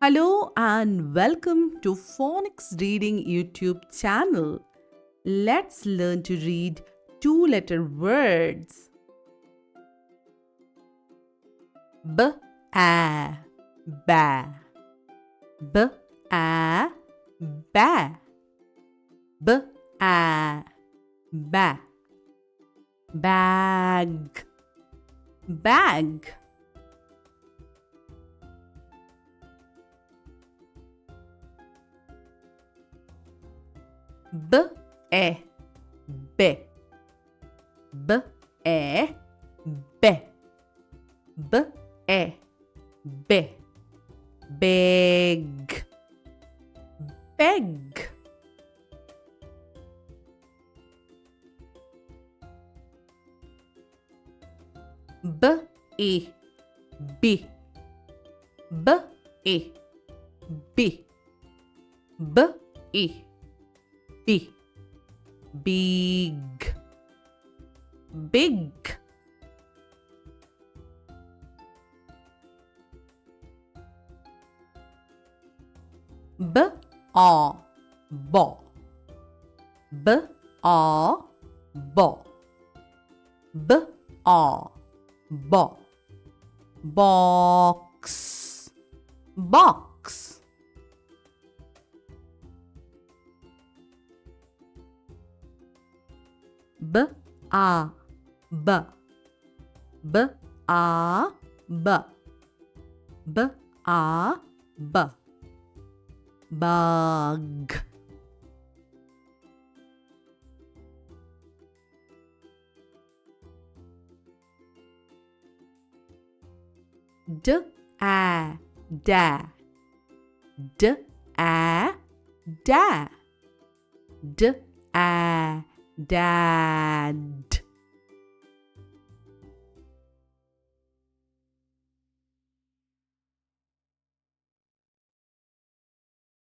Hello and welcome to Phonics Reading YouTube channel. Let's learn to read two-letter words. B-a, ba. B-a, ba. B-a, ba. Bag, bag. B-e, be. B-e, be. B-e, be. Beg, beg. B-e, be. B-e, be. B-e, be. Big, big. B-a, bo. B-a, bo. B-a, bo. Box, box. B-a, b. B-a, b. B-a, b. Bug, d-a, da. D-a, da. D-a, dad.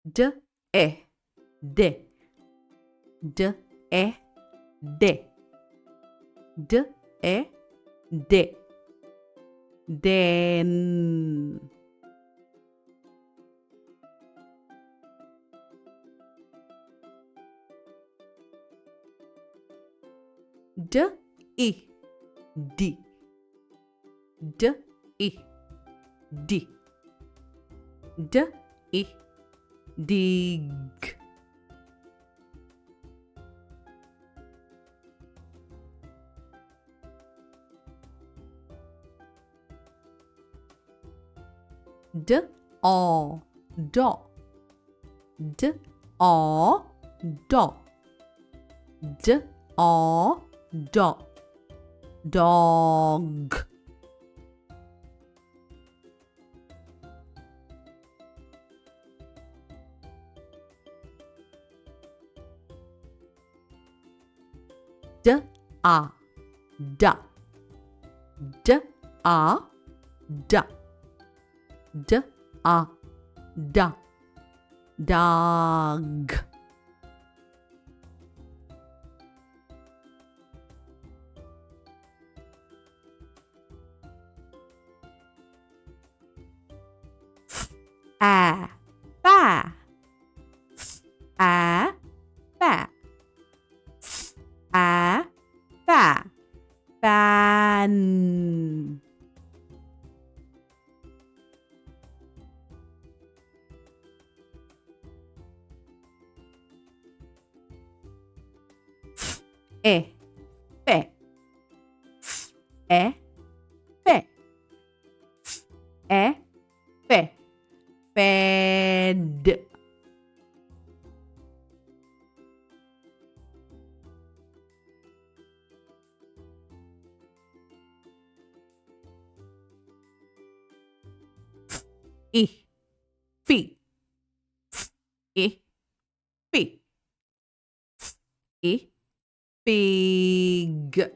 D-e, de. D-e, de. D-e, de. Den. D-i, di. D-i, di. D-i, dig. D-o, do. D-o, do. D-o, do. Dog, d-a, da. D-a, da. D-a, da. Dog. A, fa. A, fa. A, fa. Fan. E, fe. E, fe. E, fe. Fed. I, fi. I, fi. I, pig.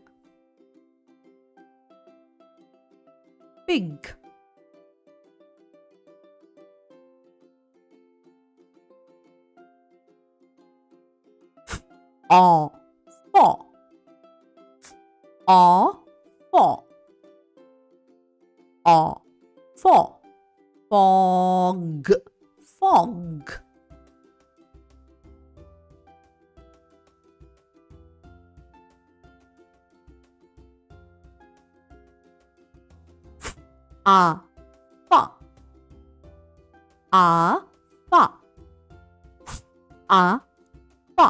Pig. O, fo. O, fo. O, fo. Fog. fog, fog. A, fa, a, fa, a, fa,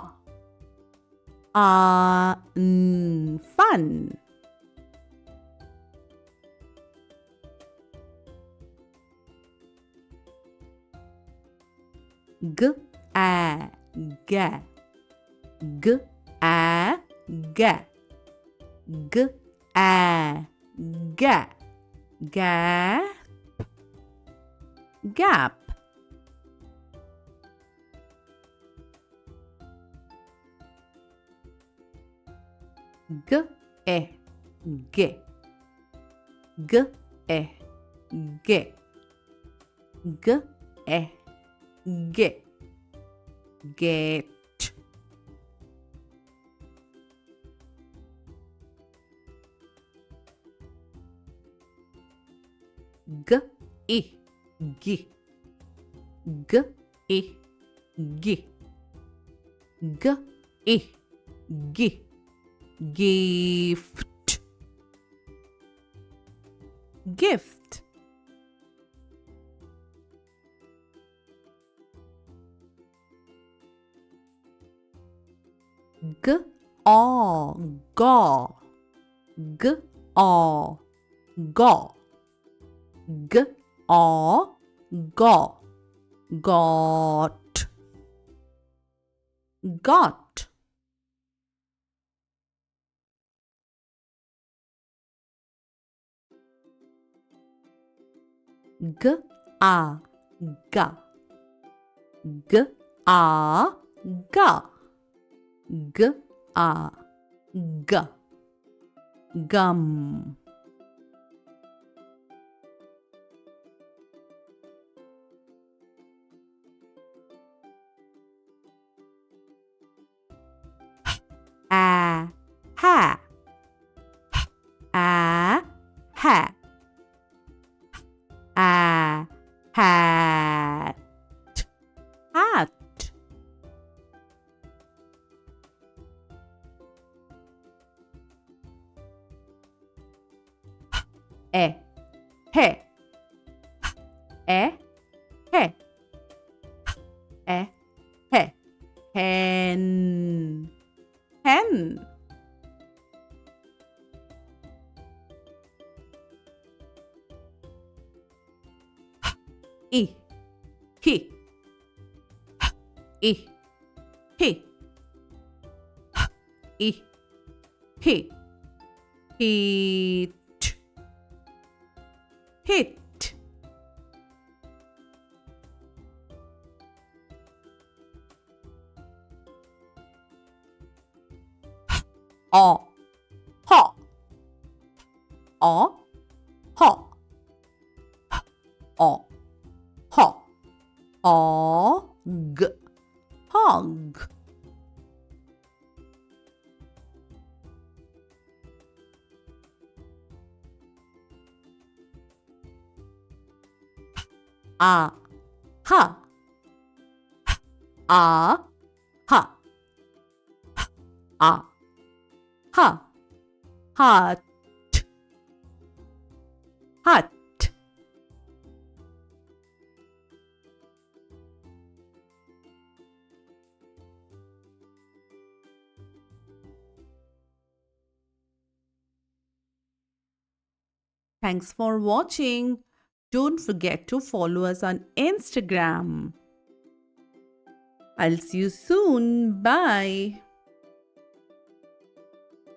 fun. G, a, ga, g, a, ga, g, a, ga, ga, gap. G, e, ge, g, e, ge, g, e, ge, get. G, I, gi, g, I, gi, g, I, gi, gift, gift. G, o, go, g, o, go, g, o, go, got, got. G, a, ga, g, a, ga, g, a, ga, gum. A, ha, a, ha, a, hat, hat. E, he, e, he, e, he, hen, hen. I, he, I, he, I, he, hit, hit. O, ho, o, ho, o, ho, og, hog. A, ha, a, ha, a, ha, hat, hat. Thanks for watching. Don't forget to follow us on Instagram. I'll see you soon. Bye.